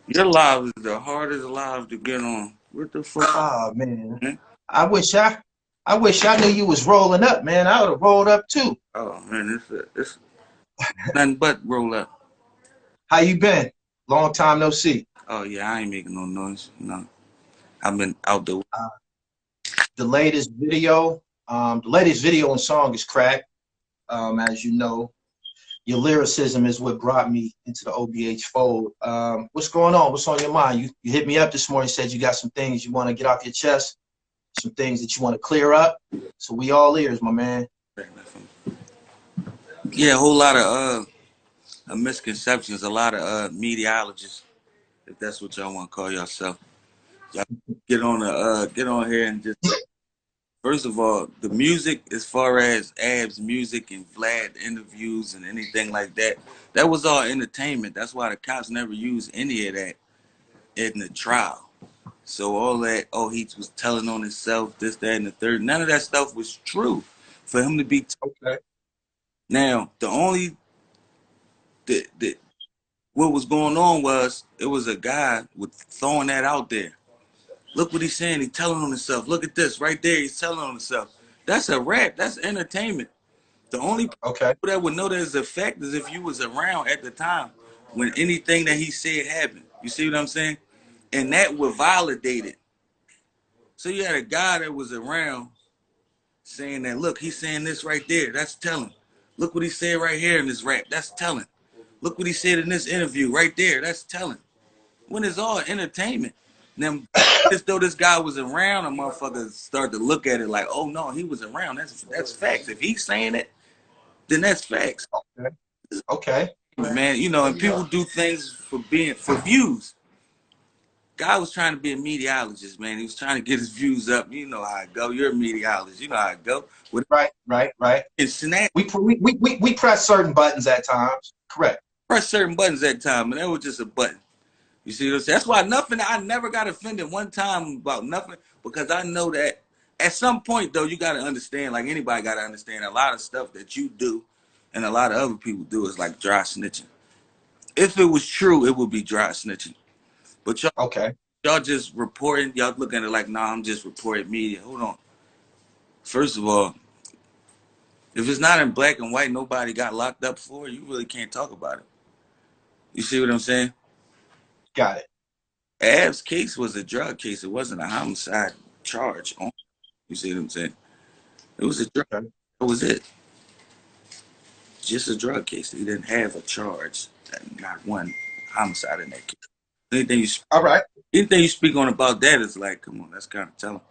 Your live is the hardest live to get on. What the fuck? Oh man, I wish I knew you was rolling up, man. I would have rolled up too. Oh man, it's nothing but roll up. How you been? Long time no see. Oh yeah, I ain't making no noise. No, I've been out the. Uh, the latest video and song is crack. As you know, your lyricism is what brought me into the OBH fold. What's going on? What's on your mind? You hit me up this morning, said you got some things you want to get off your chest, some things that you want to clear up. So we all ears, my man. Yeah, a whole lot of misconceptions. A lot of meteorologists, if that's what y'all want to call yourself. Y'all get on here and just. First of all, the music, as far as Ab's music and Vlad interviews and anything like that, that was all entertainment. That's why the cops never used any of that in the trial. So all that, oh, he was telling on himself, this, that, and the third. None of that stuff was true for him to be. Okay. Now, the what was going on was it was a guy with throwing that out there. Look what he's saying. He's telling on himself. Look at this right there. He's telling on himself. That's a rap. That's entertainment. The only people that would know there's a fact is if you was around at the time when anything that he said happened. You see what I'm saying? And that would validate it. So you had a guy that was around saying that, look, he's saying this right there. That's telling. Look what he said right here in this rap. That's telling. Look what he said in this interview right there. That's telling. When it's all entertainment. Then, as though this guy was around, a motherfucker start to look at it like, oh no, he was around. That's facts. If he's saying it, then that's facts. Okay. Man, you know, and people do things for views. Guy was trying to be a meteorologist, man. He was trying to get his views up. You know how it go. You're a meteorologist. You know how it go. Right. It's snap. We press certain buttons at times. Correct. Press certain buttons at time, and that was just a button. You see what I'm saying? That's why I never got offended one time about nothing, because I know that at some point, though, you got to understand, like anybody got to understand, a lot of stuff that you do and a lot of other people do is like dry snitching. If it was true, it would be dry snitching. But y'all just reporting, y'all looking at it like, nah, I'm just reporting media. Hold on. First of all, if it's not in black and white, nobody got locked up for it, you really can't talk about it. You see what I'm saying? Got it. Ab's case was a drug case. It wasn't a homicide charge. You see what I'm saying? It was a drug. Okay. That was it. Just a drug case. He didn't have a charge. Not one homicide in that case. Anything you speak on about that is like, come on, that's kind of telling.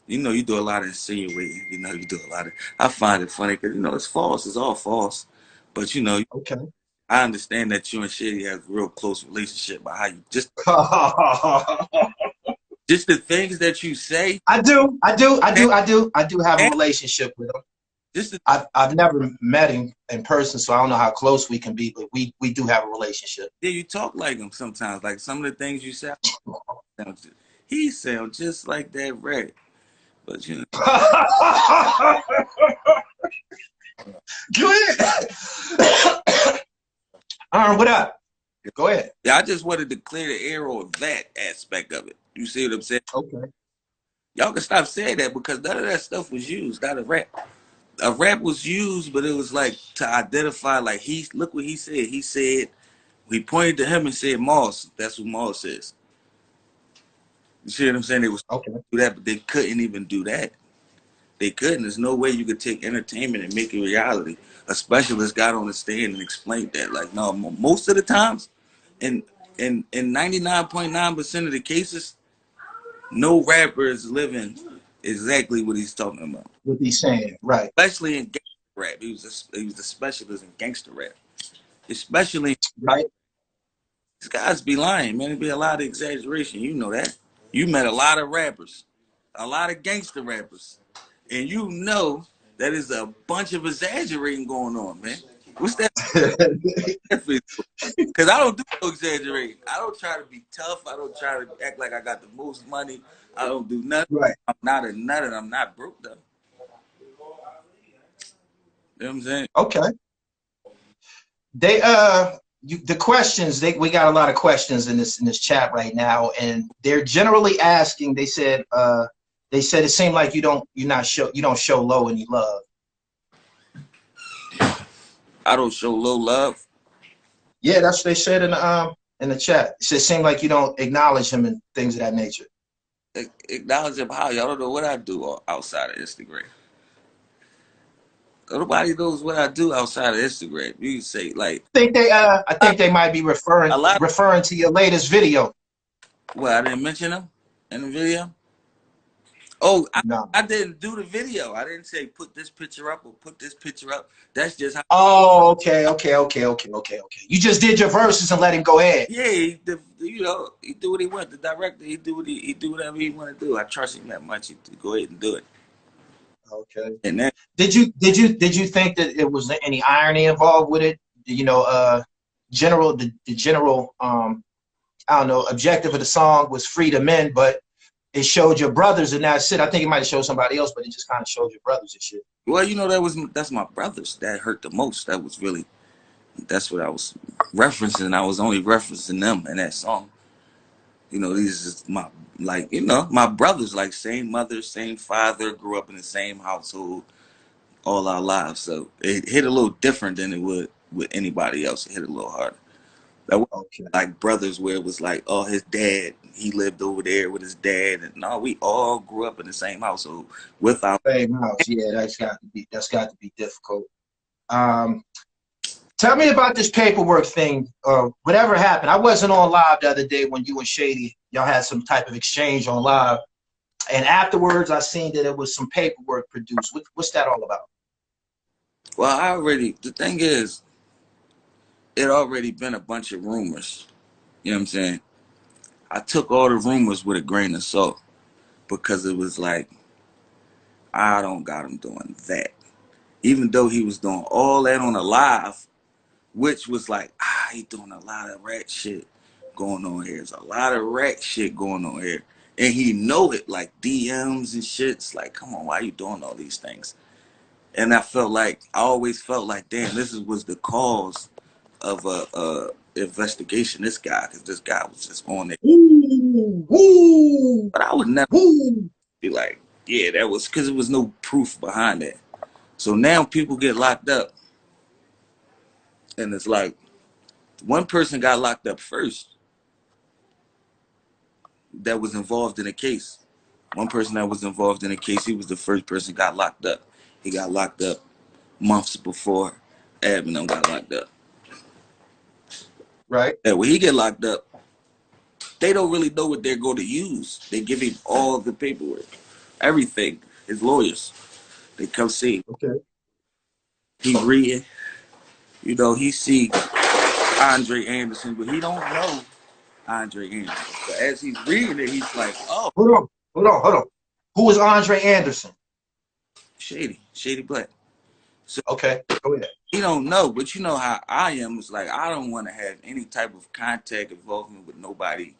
You know, you do a lot of insinuating. You know, you do a lot of. I find it funny because, you know, it's false. It's all false. But, you know, I understand that you and Shady have a real close relationship. But how you just the things that you say. I do have a relationship with him. I've never met him in person, so I don't know how close we can be, but we do have a relationship. Yeah, you talk like him sometimes. Like some of the things you say, he sounds just like that rat. But you know. Go ahead. What up? Go ahead. Yeah, I just wanted to clear the air of that aspect of it. You see what I'm saying? Okay. Y'all can stop saying that because none of that stuff was used. Not a rap. A rap was used, but it was like to identify, like, look what he said. He said, he pointed to him and said, Moss. That's what Moss says. You see what I'm saying? They was do that, but they couldn't even do that. They couldn't. There's no way you could take entertainment and make it reality. A specialist got on the stand and explained that. Like, no, most of the times, in 99.9% of the cases, no rapper is living exactly what he's talking about. What he's saying, right? Especially in gangster rap, he was a specialist in gangster rap. Especially, right? These guys be lying, man. It be a lot of exaggeration. You know that. You met a lot of rappers, a lot of gangster rappers, and you know that is a bunch of exaggerating going on, man. What's that? Because I don't do no exaggerating. I don't try to be tough. I don't try to act like I got the most money. I don't do nothing. Right. I'm not a nut and I'm not broke though. You know what I'm saying? Okay. the questions, we got a lot of questions in this chat right now, and they're generally asking. They said it seemed like you don't show Low any love. I don't show low love. Yeah, that's what they said in the chat. It said it seemed like you don't acknowledge him and things of that nature. Acknowledge him how? Y'all don't know what I do outside of Instagram. Nobody knows what I do outside of Instagram. You say like I think they might be a lot. referring to your latest video. Well, I didn't mention them in the video. Oh, No. I didn't do the video. I didn't say put this picture up or put this picture up. That's just how. Oh, okay. You just did your verses and let him go ahead. Yeah, you know, he do what he want. The director, he do whatever he want to do. I trust him that much to go ahead and do it. Okay. And then, Did you think that it was any irony involved with it? You know, the general I don't know, objective of the song was free to men, but it showed your brothers, and that's it. I think it might have showed somebody else, but it just kind of showed your brothers and shit. well, you know, that's my brothers that hurt the most. That was really that's what I was referencing. I was only referencing them in that song. You know, these is my like you know my brothers, like same mother, same father, grew up in the same household all our lives. So it hit a little different than it would with anybody else. It hit a little harder. That was Okay. like brothers where it was like, oh, his dad, he lived over there with his dad, and no, we all grew up in the same household with our. Same house. Yeah, that's got to be difficult. Um, Tell me about this paperwork thing, or whatever happened. I wasn't on live the other day when you and Shady y'all had some type of exchange on live, and afterwards I seen that it was some paperwork produced. What's that all about? Well, the thing is, it already been a bunch of rumors. You know what I'm saying? I took all the rumors with a grain of salt because it was like, I don't got him doing that. Even though he was doing all that on a live, which was like, he doing a lot of rat shit going on here. There's a lot of rat shit going on here. And he know it, like DMs and shit. It's like, come on, why you doing all these things? And I always felt like, damn, was the cause of a investigation. This guy, because this guy was just on it. Woo, woo, But I would never woo. be like, yeah, that was because there was no proof behind that. So now people get locked up, and it's like one person got locked up first that was involved in a case. One person that was involved in a case, he was the first person got locked up. He got locked up months before Abner got locked up. Right. And when he get locked up, they don't really know what they're going to use. They give him all the paperwork, everything. His lawyers, they come see him. Okay. He reading, you know, he see Andre Anderson, but he don't know Andre Anderson. But as he's reading it, he's like, oh, Hold on. Who is Andre Anderson? Shady Black. So Okay, go ahead. he don't know, but you know how I am. It's like I don't want to have any type of contact involvement with nobody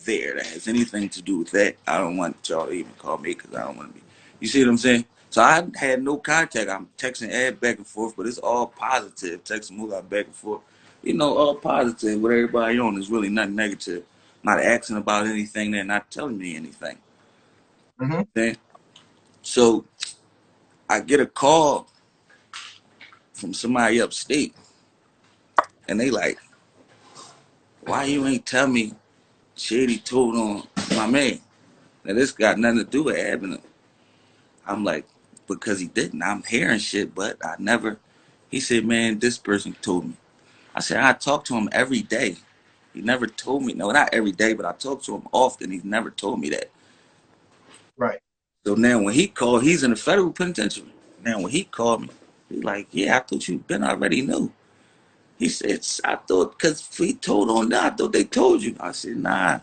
there that has anything to do with that. I don't want y'all to even call me because I don't want to be. You see what I'm saying? So I had no contact. I'm texting Ed back and forth, but it's all positive. Texting Moolah back and forth. You know, all positive with everybody on. There's really nothing negative. Not asking about anything. They're not telling me anything. Mm-hmm. Okay? So I get a call from somebody upstate, and they like, why you ain't tell me Shady told on my man? Now this got nothing to do with Abner. I'm like, because he didn't. I'm hearing shit, but I never. He said, man, this person told me. I said, I talk to him every day. He never told me. No, not every day, but I talk to him often. He's never told me that. Right. So now when he called, he's in the federal penitentiary. Now when he called me, he's like, yeah, I thought you been already knew. He said, I thought, because he told on that, I thought they told you. I said, nah,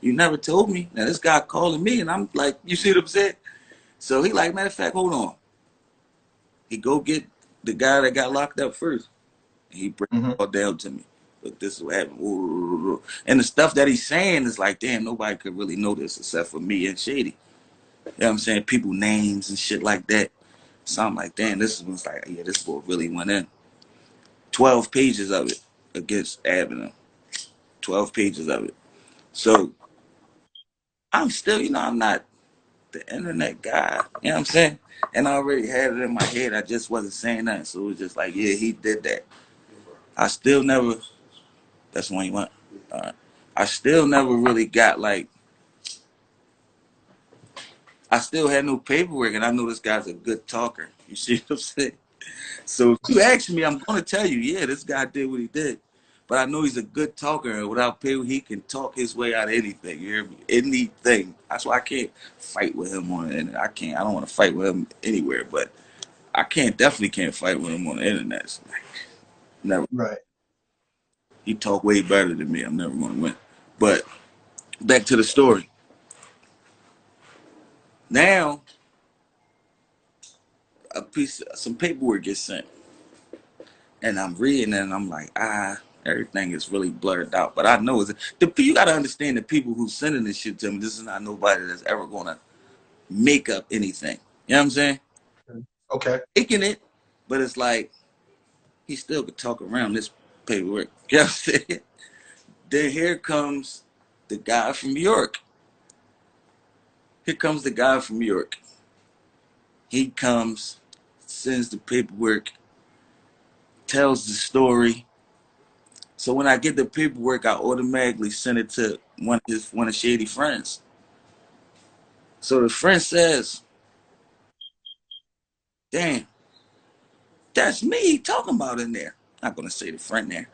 you never told me. Now this guy calling me, and I'm like, you see what I'm saying? So he like, matter of fact, hold on. He go get the guy that got locked up first. He breaks Mm-hmm. it all down to me. Look, this is what happened. And the stuff that he's saying is like, damn, nobody could really know this except for me and Shady. You know what I'm saying? People names and shit like that. So I'm like, damn, this was like, yeah, this boy really went in. 12 pages of it. against Avenue, 12 pages of it. So I'm still, I'm not the internet guy. You know what I'm saying? And I already had it in my head. I just wasn't saying that. So it was just like, yeah, he did that. I still never, that's the one you want. I still never really got like, I still had no paperwork, and I know this guy's a good talker. You see what I'm saying? So if you ask me, I'm going to tell you, yeah, this guy did what he did. But I know he's a good talker, and without paper, he can talk his way out of anything. You hear me? Anything. That's why I can't fight with him on the internet. I don't want to fight with him anywhere, but definitely can't fight with him on the internet. So, like, never. Right. He talk way better than me. I'm never going to win. But back to the story. Now, some paperwork gets sent, and I'm reading it, and I'm like, everything is really blurred out. But I know you got to understand the people who's sending this shit to me. This is not nobody that's ever going to make up anything. You know what I'm saying? Okay. Making it, but it's like he still could talk around this paperwork. You know what I'm saying? Then here comes the guy from York. Here comes the guy from York. He comes, sends the paperwork, tells the story. So when I get the paperwork, I automatically send it to one of Shady friends. So the friend says, "Damn, that's me talking about in there." I'm not gonna say the friend there,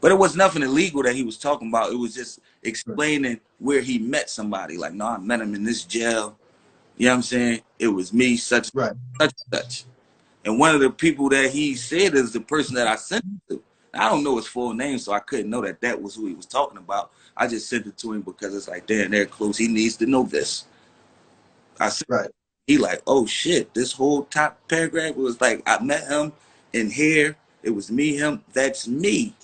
but it was nothing illegal that he was talking about. It was just explaining where he met somebody. Like, no, I met him in this jail. You know what I'm saying? It was me, such Right. such such. And one of the people that he said is the person that I sent it to. I don't know his full name, so I couldn't know that that was who he was talking about. I just sent it to him because it's like, damn, they're close. He needs to know this. I sent, Right. he like, oh shit, this whole top paragraph was like, I met him in here. It was me, him. That's me.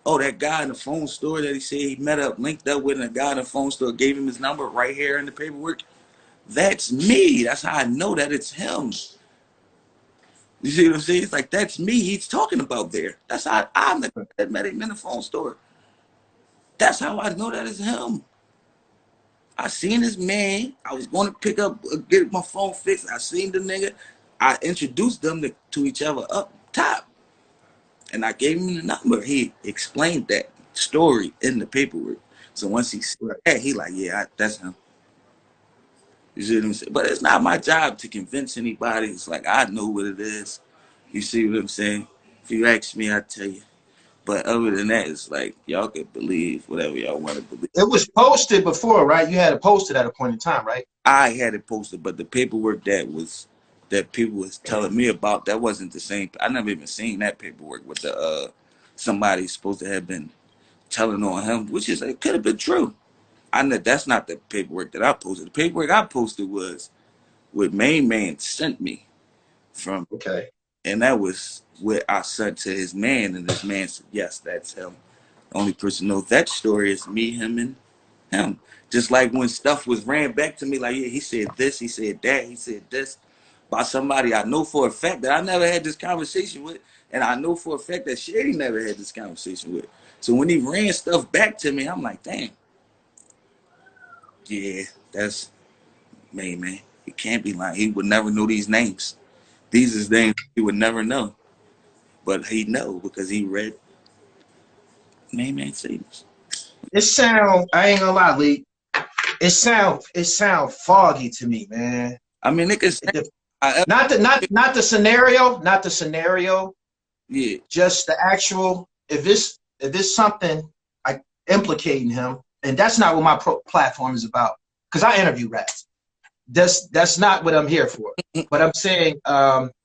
Oh, that guy in the phone store that he said he met up, linked up with, and a guy in the phone store gave him his number right here in the paperwork. That's me. That's how I know that it's him. You see what I'm saying? It's like, that's me he's talking about there. That's how I met him in the phone store. That's how I know that it's him. I seen this man. I was going to pick up, get my phone fixed. I seen the nigga. I introduced them to each other up top. And I gave him the number. He explained that story in the paperwork. So once he said Right. that, he like, yeah, that's him. You see what I'm saying? But it's not my job to convince anybody. It's like, I know what it is. You see what I'm saying? If you ask me, I tell you. But other than that, it's like y'all can believe whatever y'all want to believe. It was posted before, right? You had it posted at a point in time, right? I had it posted, but the paperwork that people was telling me about, that wasn't the same. I never even seen that paperwork with the somebody supposed to have been telling on him, which is it could have been true. I know that's not the paperwork that I posted. The paperwork I posted was what Main Man sent me from, Okay. and that was what I sent to his man, and his man said, "Yes, that's him." The only person who knows that story is me, him, and him. Just like when stuff was ran back to me, like, yeah, he said this, he said that, he said this by somebody I know for a fact that I never had this conversation with, and I know for a fact that Shady never had this conversation with. So when he ran stuff back to me, I'm like, damn, yeah, that's man. He can't be lying. He would never know these names. These is names he would never know, but he know because he read man statements. It sound, I ain't gonna lie, Lee. It sound foggy to me, man. I mean, they can say, It, however, not the scenario, not the scenario, yeah, just the actual. If it's something I implicating him, and that's not what my platform is about. Because I interview rats. That's not what I'm here for. But I'm saying,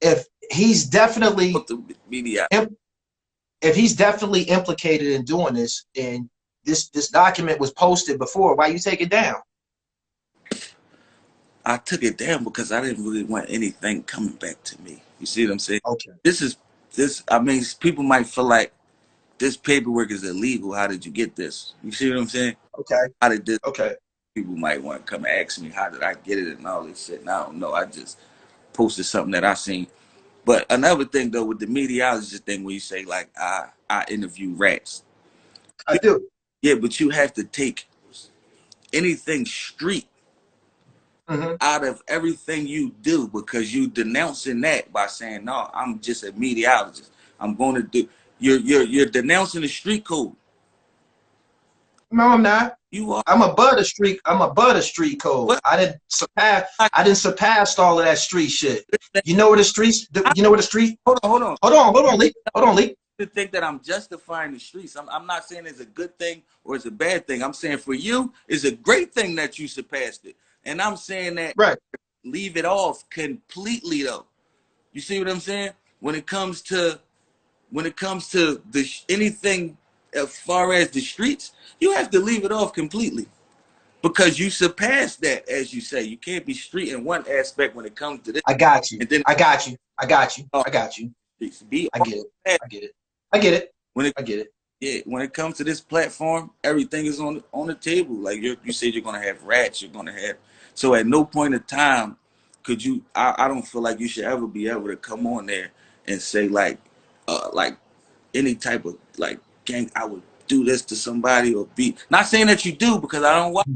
if he's definitely the media. if he's definitely implicated in doing this, and this document was posted before, why you take it down? I took it down because I didn't really want anything coming back to me. You see what I'm saying? Okay. This is this. I mean, people might feel like this paperwork is illegal. How did you get this? You see what I'm saying? Okay. How did this? Okay. People might want to come and ask me how did I get it and all this shit. And I don't know. I just posted something that I seen. But another thing though with the meteorologist thing, when you say like I interview rats, I do. yeah, but you have to take anything street Hmm. out of everything you do because you denouncing that by saying no, I'm just a meteorologist. I'm going to do. You're denouncing the street code. No, I'm not. You are. I'm above the street. I'm above the street code. But I didn't surpass. I, I didn't surpass all of that street shit. You know where the streets? You know where the street? hold on, hold on. Hold on, Lee. Hold on, Lee. To think that I'm justifying the streets. I'm not saying it's a good thing or it's a bad thing. I'm saying for you, it's a great thing that you surpassed it. And I'm saying that Right. leave it off completely though. You see what I'm saying? When it comes to the anything as far as the streets, you have to leave it off completely because you surpassed that, as you say. You can't be street in one aspect when it comes to this, I got you. and then I got you. I got you. uh, I got you. be I all get it. that. I get it. I get it. When it I get it. Yeah, when it comes to this platform, everything is on the table. Like you said, you're gonna have rats. You're gonna have. So at no point in time could you. I don't feel like you should ever be able to come on there and say like any type of like gang. I would do this to somebody or be. Not saying that you do because I don't watch.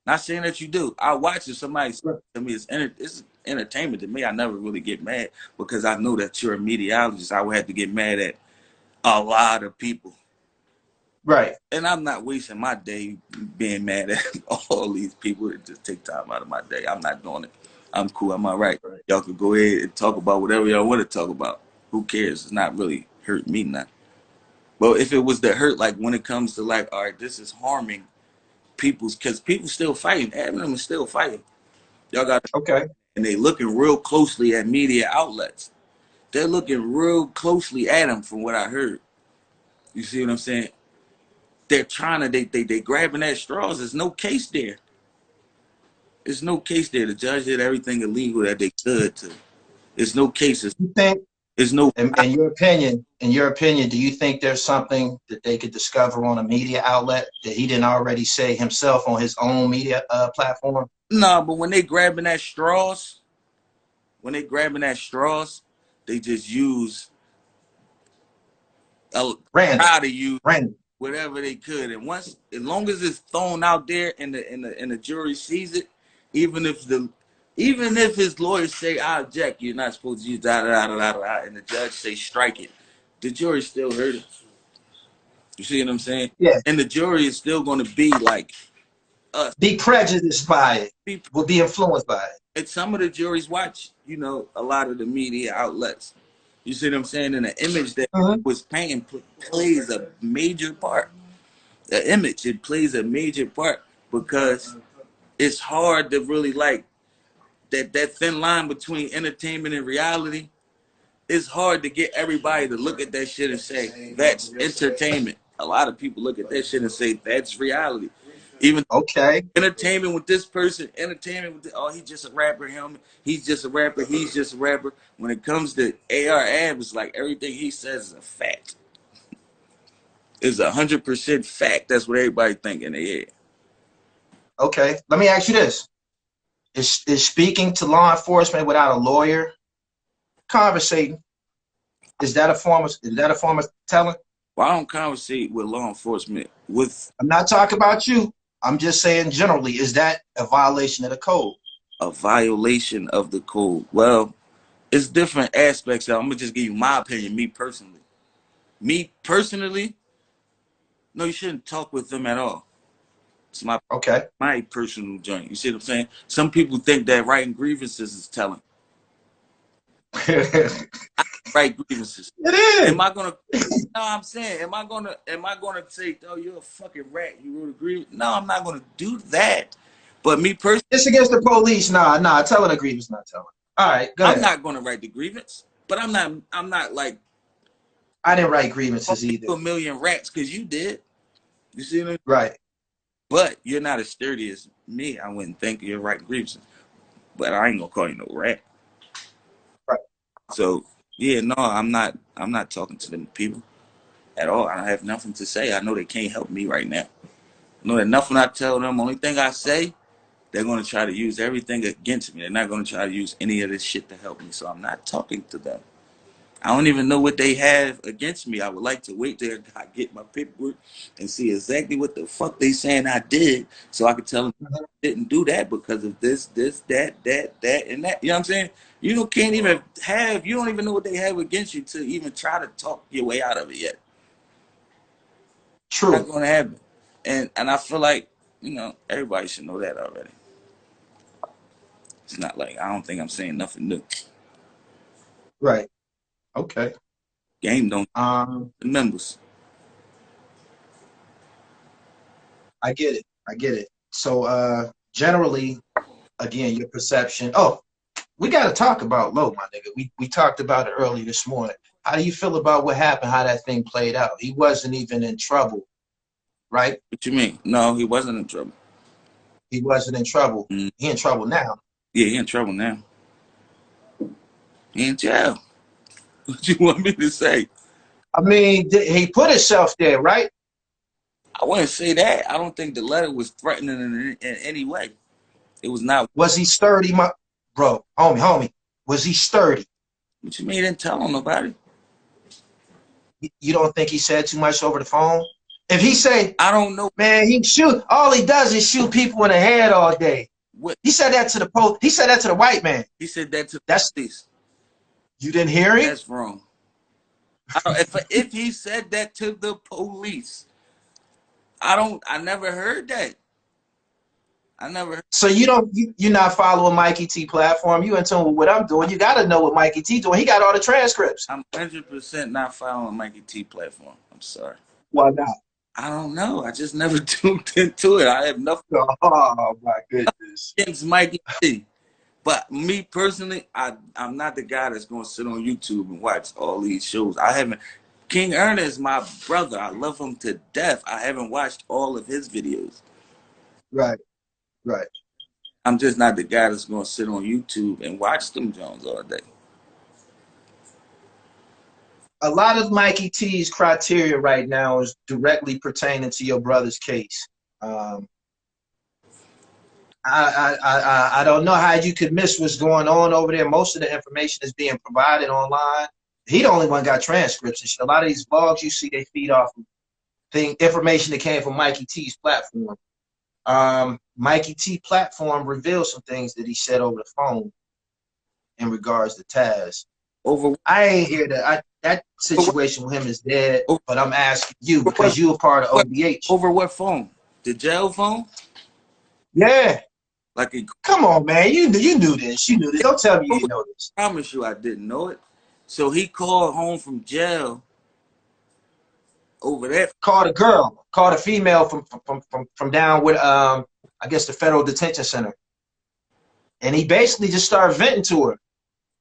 Not saying that you do. I watch it. Somebody says to me, it's entertainment to me. I never really get mad because I know that you're a meteorologist. I would have to get mad at a lot of people. Right. And I'm not wasting my day being mad at all these people that just take time out of my day. I'm not doing it. I'm cool. I'm all right. Right. Y'all can go ahead and talk about whatever y'all want to talk about. Who cares? It's not really hurt me now. But if it was the hurt, like when it comes to like, all right, this is harming people's, because people still fighting. Eminem is still fighting. Y'all got, Okay. and they looking real closely at media outlets. They're looking real closely at him from what I heard. You see what I'm saying? They're trying to, they grabbing at straws. There's no case there. There's no case there. The judge did everything illegal that they could to. There's no cases. You think, There's no. in your opinion, do you think there's something that they could discover on a media outlet that he didn't already say himself on his own media platform? No, but when they grabbing at straws, they just use Random. try to use Random. whatever they could. And once, as long as it's thrown out there and the jury sees it, even if his lawyers say I object, you're not supposed to use da da da da da, and the judge say strike it, the jury still heard it. You see what I'm saying? Yeah. And the jury is still going to be like us. Be prejudiced by it. Will be influenced by it. And some of the juries watch, a lot of the media outlets. You see what I'm saying? And the image that was painting plays a major part. The image, it plays a major part because it's hard to really like that thin line between entertainment and reality. It's hard to get everybody to look at that shit and say that's entertainment. A lot of people look at that shit and say that's reality. Even Okay. entertainment with this person, entertainment with he's just a rapper. He's just a rapper. He's just a rapper. When it comes to AR it's like everything he says is a fact. It's 100% fact. That's what everybody think in their head. Okay. Let me ask you this: Is speaking to law enforcement without a lawyer, conversating, is that a form of telling? Well, I don't conversate with law enforcement. I'm not talking about you. I'm just saying generally, is that a violation of the code? A violation of the code. Well, it's different aspects. I'm gonna just give you my opinion. Me personally, no, you shouldn't talk with them at all. It's Okay. my personal joint. You see what I'm saying? Some people think that writing grievances is telling. It Write grievances. is. Am I gonna? No, I'm saying, am I gonna say, oh, you're a fucking rat? You wrote a grievance? No, I'm not gonna do that. But me personally, It's against the police. Nah. Telling a grievance, not telling. All right, go I'm ahead. not gonna write the grievance. But I'm not like I didn't write grievances either. a million rats because you did. You see what I mean? Right. But you're not as sturdy as me. I wouldn't think you're writing grievances. But I ain't gonna call you no rat. Right. So yeah, no, I'm not talking to them people at all. I have nothing to say. I know they can't help me right now. I know that nothing I tell them, only thing I say, they're gonna try to use everything against me. They're not gonna try to use any of this shit to help me. So I'm not talking to them. I don't even know what they have against me. I would like to wait till I get my paperwork and see exactly what the fuck they saying I did, so I could tell them I didn't do that because of this, that, and that. You know what I'm saying? You don't can't even have. You don't even know what they have against you to even try to talk your way out of it yet. It's not True. going to happen. And I feel like everybody should know that already. It's not like I don't think I'm saying nothing new. Right. Okay. Game don't Um, members. I get it. I get it. So generally, again, your perception. Oh, we got to talk about Low, my nigga. We talked about it earlier this morning. How do you feel about what happened? How that thing played out? He wasn't even in trouble, right? What you mean? No, he wasn't in trouble. He wasn't in trouble. Mm, He in trouble now. yeah, he in trouble now. He in jail. What you want me to say? I mean, he put himself there, right? I wouldn't say that. I don't think the letter was threatening in any way. It was not. Was he sturdy, my bro? Homie. Was he sturdy? What you mean? He didn't tell on nobody. You don't think he said too much over the phone? If he say, I don't know man, he shoot, all he does is shoot people in the head all day. what He said that to the post. He said that to the white man. he said. That to That's police. you didn't hear him. That's wrong. I don't, if he said that to the police, I don't. I never heard that. I never. So you're not following Mikey T platform. You in tune with what I'm doing. You got to know what Mikey T doing. He got all the transcripts. I'm 100% not following Mikey T platform. I'm sorry. Why not? I don't know. I just never tuned into it. I have nothing Oh my goodness. against Mikey T. But me personally, I'm not the guy that's going to sit on YouTube and watch all these shows. I haven't. King Ernest is my brother. I love him to death. I haven't watched all of his videos. Right. Right. I'm just not the guy that's going to sit on YouTube and watch them Jones all day. A lot of Mikey T's criteria right now is directly pertaining to your brother's case. Um, I don't know how you could miss what's going on over there. Most of the information is being provided online. He the only one got transcripts and shit. A lot of these blogs you see, they feed off of information that came from Mikey T's platform. Mikey T platform revealed some things that he said over the phone in regards to Taz. Over, I ain't hear that. That situation with him is dead, over, but I'm asking you what, because you a part of OBH. over what phone? The jail phone? Yeah. Like a, Come on, man. You knew this. You knew this. Don't tell me you didn't know this. I promise you I didn't know it. So he called home from jail over that. Called a girl. Called a female from down with I guess the federal detention center. And he basically just started venting to her.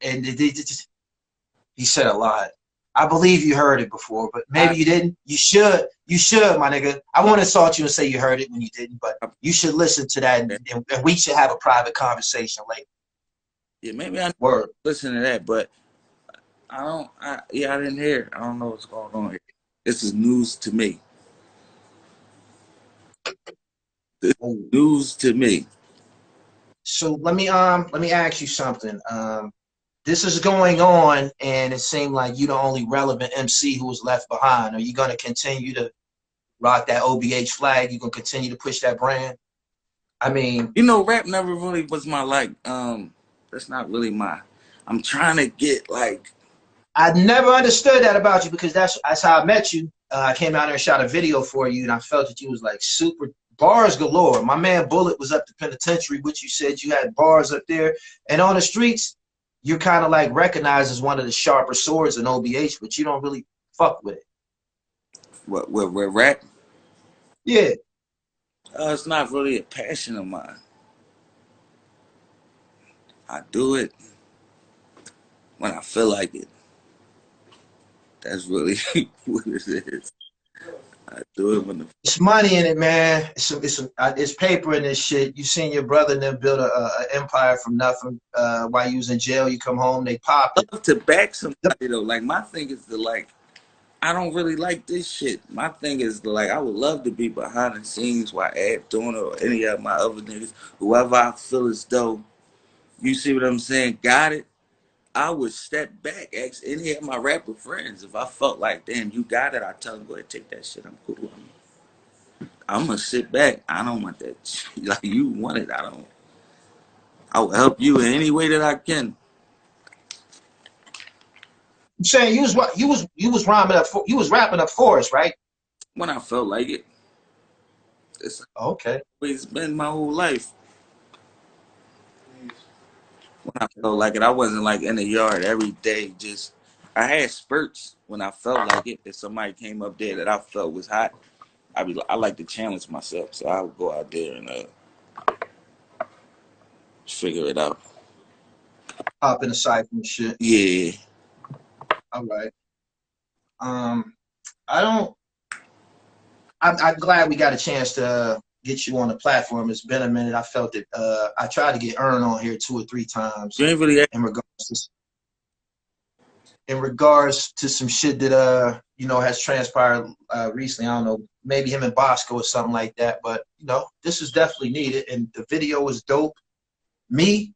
And he said a lot. I believe you heard it before, but maybe you didn't. You should. You should, my nigga. I want to insult you and say you heard it when you didn't, but you should listen to that, and we should have a private conversation later. Yeah, maybe I Word. listen to that, but I don't. I didn't hear. I don't know what's going on here. This is news to me. This is news to me. So let me ask you something. This is going on, and it seemed like you the only relevant MC who was left behind. Are you gonna continue to rock that OBH flag? You gonna continue to push that brand? I mean, Rap never really was my like. That's not really my. I'm trying to get like. I never understood that about you because that's how I met you. I came out there and shot a video for you, and I felt that you was like super bars galore. My man Bullet was up the penitentiary, which you said you had bars up there, and on the streets, you're kind of like recognized as one of the sharper swords in OBH, but you don't really fuck with it. What rap? Yeah. It's not really a passion of mine. I do it when I feel like it. That's really what it is. I do it when the It's money in it, man. It's paper in this shit. You seen your brother and them build a empire from nothing. While you was in jail, you come home, they popped I it. love to back somebody though. Like my thing is to like. I don't really like this shit. My thing is to like. I would love to be behind the scenes while Ab doing it or any of my other niggas, whoever I feel as though. You see what I'm saying? Got it. I would step back, ask any of my rapper friends. If I felt like, damn, you got it, I tell them, go ahead, take that shit. I'm cool. I'm gonna sit back. I don't want that shit. Like you want it. I don't. I will help you in any way that I can. I'm saying you was rapping up for us, right? When I felt like it. It's Okay. always been my whole life. When I felt like it, I wasn't like in the yard every day. Just I had spurts when I felt like it. If somebody came up there that I felt was hot, I like to challenge myself, so I would go out there and figure it out. Hop in the cypher and shit. Yeah. All right. I don't. I'm glad we got a chance to get you on the platform. It's been a minute. I felt it. I tried to get Earn on here 2 or 3 times You ain't really. in regards to some shit that has transpired recently. I don't know, maybe him and Bosco or something like that. But this is definitely needed, and the video is dope. Me,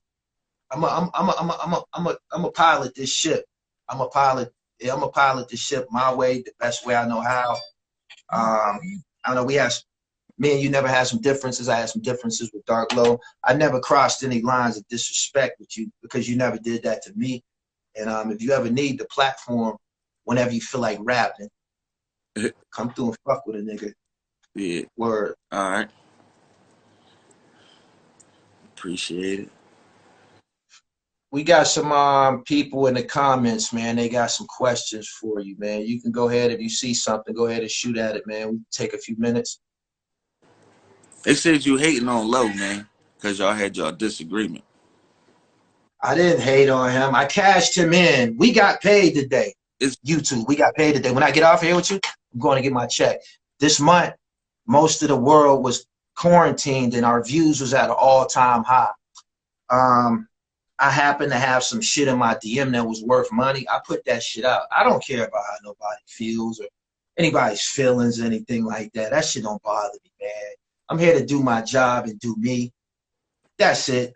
I'm a pilot this ship. I'm a pilot. Yeah, I'm a pilot this ship my way, the best way I know how. I don't know. Me and you never had some differences. I had some differences with Dark Low. I never crossed any lines of disrespect with you because you never did that to me. And if you ever need the platform, whenever you feel like rapping, come through and fuck with a nigga. Yeah. Word. All right. Appreciate it. We got some people in the comments, man. They got some questions for you, man. You can go ahead if you see something. Go ahead and shoot at it, man. We can take a few minutes. They said you hating on Low, man, because y'all had y'all disagreement. I didn't hate on him. I cashed him in. We got paid today. It's YouTube. We got paid today. When I get off here with you, I'm going to get my check. This month, most of the world was quarantined and our views was at an all-time high. I happen to have some shit in my DM that was worth money. I put that shit out. I don't care about how nobody feels or anybody's feelings or anything like that. That shit don't bother me, man. I'm here to do my job and do me. That's it.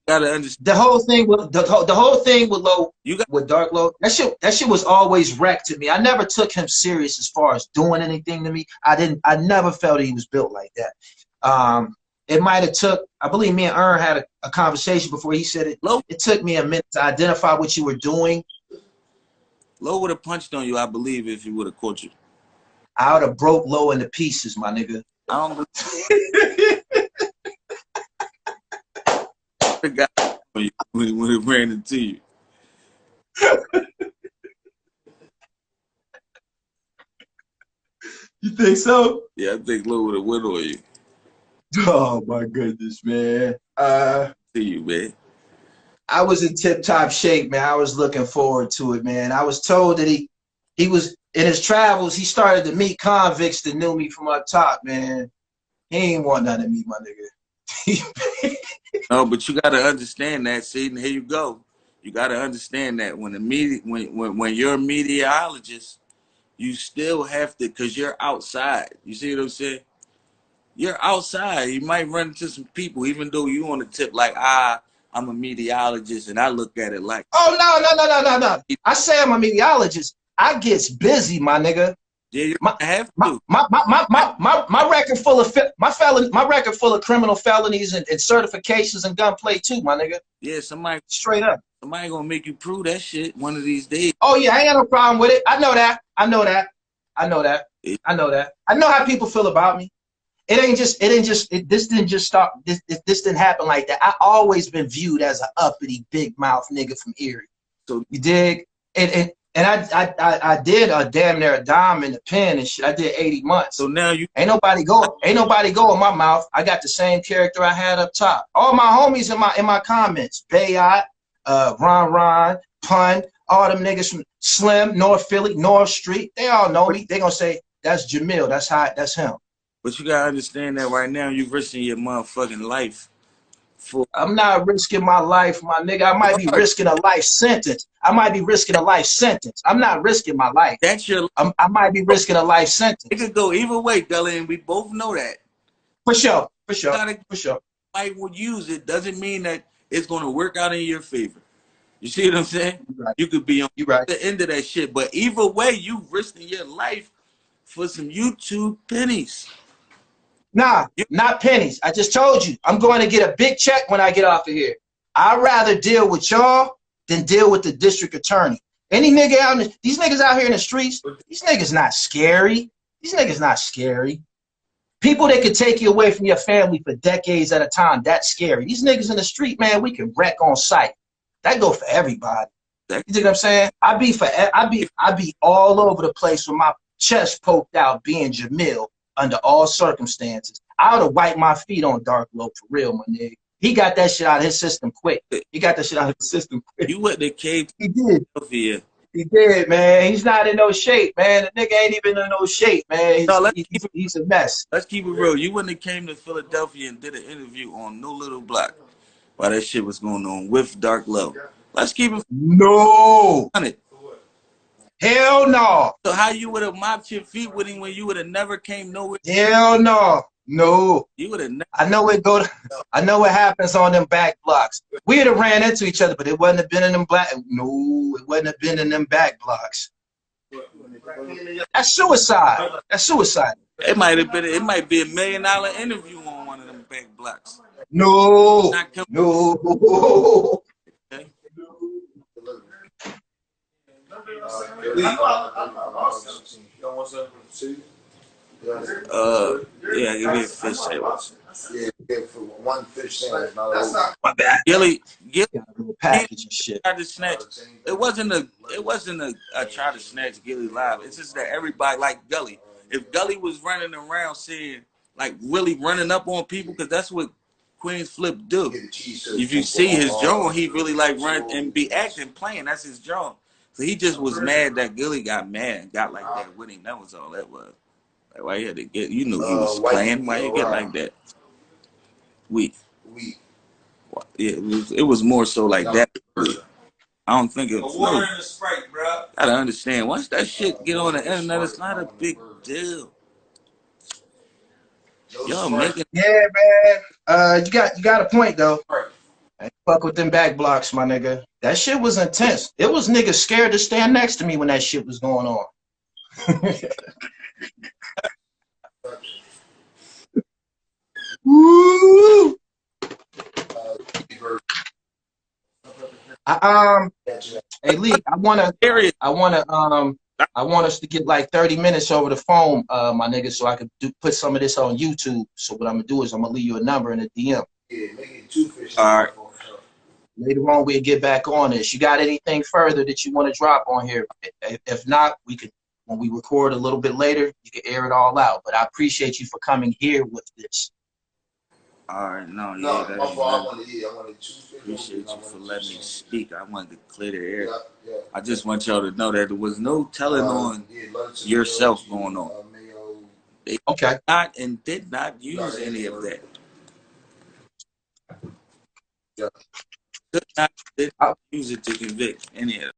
gotta understand. The whole thing with the whole thing with Low, You got with Dark Low, that shit was always wrecked to me. I never took him serious as far as doing anything to me. I never felt he was built like that. It might have took, I believe me and Earn had a conversation before he said it. Low. It took me a minute to identify what you were doing. Low would have punched on you, I believe, if he would have caught you. I would have broke Low into pieces, my nigga. I don't believe the guy when it ran into you. You think so? Yeah, I think Low would have went on you. Oh my goodness, man. See you, man. I was in tip-top shape, man. I was looking forward to it, man. I was told that he was in his travels. He started to meet convicts that knew me from up top, man. He ain't want nothing to meet my nigga. No, but you gotta understand that. See, and here you go. You gotta understand that when the media, when you're a meteorologist, you still have to, cause you're outside. You see what I'm saying? You're outside. You might run into some people, even though you on the tip like, I'm a meteorologist, and I look at it like, Oh, no. I say I'm a meteorologist. I gets busy, my nigga. yeah, you My have my to. my record full of my record full of criminal felonies and certifications and gunplay too, my nigga. Yeah, Straight up. somebody gonna make you prove that shit one of these days. Oh yeah, I ain't got no problem with it. I know that. I know that. I know how people feel about me. This didn't just start. This didn't happen like that. I always been viewed as an uppity, big mouth nigga from Erie. So You dig? And I did a damn near a dime in the pen and shit. I did 80 months. so now you Ain't nobody go in my mouth. I got the same character I had up top. All my homies in my comments, Bayot, Ron, Pun, all them niggas from Slim, North Philly, North Street, they all know me. They gonna say that's Jamil, that's him. but you gotta understand that right now you're risking your motherfucking life for I'm not risking my life, my nigga. I might be risking a life sentence. I'm not risking my life. that's your I might be risking a life sentence. it could go either way, Gully, and we both know that. For sure. Somebody would use it doesn't mean that it's gonna work out in your favor. You see what I'm saying? You right. You could be on You right. the end of that shit, but either way, you risking your life for some YouTube pennies. Nah, You, not pennies. I just told you. I'm going to get a big check when I get off of here. I'd rather deal with y'all than deal with the district attorney. Any nigga out in these niggas out here in the streets, these niggas not scary. These niggas not scary. People that could take you away from your family for decades at a time, that's scary. These niggas in the street, man, we can wreck on sight. That go for everybody. that, You see what I'm saying? I be all over the place with my chest poked out being Jamil under all circumstances. I would have wiped my feet on Dark Low for real, my nigga. He got that shit out of his system quick. He got that shit out of his system quick. you went to cave He did. Philadelphia. He did, man. He's not in no shape, man. The nigga ain't even in no shape, man. No, He's a mess. let's keep it real. You wouldn't have came to Philadelphia and did an interview on No Little Black while that shit was going on with Dark Low. Let's keep it No. 100. Hell no. So how you would have mopped your feet with him when you would have never came nowhere? Hell no. No. You would have never. I know I know what happens on them back blocks. We'd have ran into each other, but it wouldn't have been in them No, it wouldn't have been in them back blocks. That's suicide. That's suicide. It might have been. It might be $1 million interview on one of them back blocks. No. Not coming. No. Okay? Yeah, give me a fish sandwich. Yeah, for one fish sandwich. My bad. Gilly Package and shit. tried to snatch. It wasn't a try to snatch Gilly live. It's just that everybody like Gully. If Gully was running around saying like really running up on people, because that's what Queens Flip do. If you see his John, he really like run and be acting playing. That's his John. So he just was mad that Gilly got mad and got like that with him. That was all that was. Like why he had to get, you knew he was playing. Why you get like that? Weak. Yeah, it was more so like that. I don't think it was. No, I don't understand. Once that shit get on the internet, it's not a big deal. Y'all making. Yeah, man. You got a point though. I fuck with them back blocks, my nigga. That shit was intense. It was niggas scared to stand next to me when that shit was going on. Woo! Hey Lee, I want us to get like 30 minutes over the phone, my nigga, so I could put some of this on YouTube. So what I'm gonna do is I'm gonna leave you a number in a DM. Yeah, make it 2 fish. All right. Later on, we'll get back on this. You got anything further that you want to drop on here? If not, we could, when we record a little bit later, you can air it all out. But I appreciate you for coming here with this. All right, no, No, yeah, my fault. I wanted 2 fish. appreciate you for letting me speak. I wanted to clear the air. Yeah. I just want y'all to know that there was no telling on yourself going on. They Okay. not and did not use any of that. Yeah. Did not use it to convict any of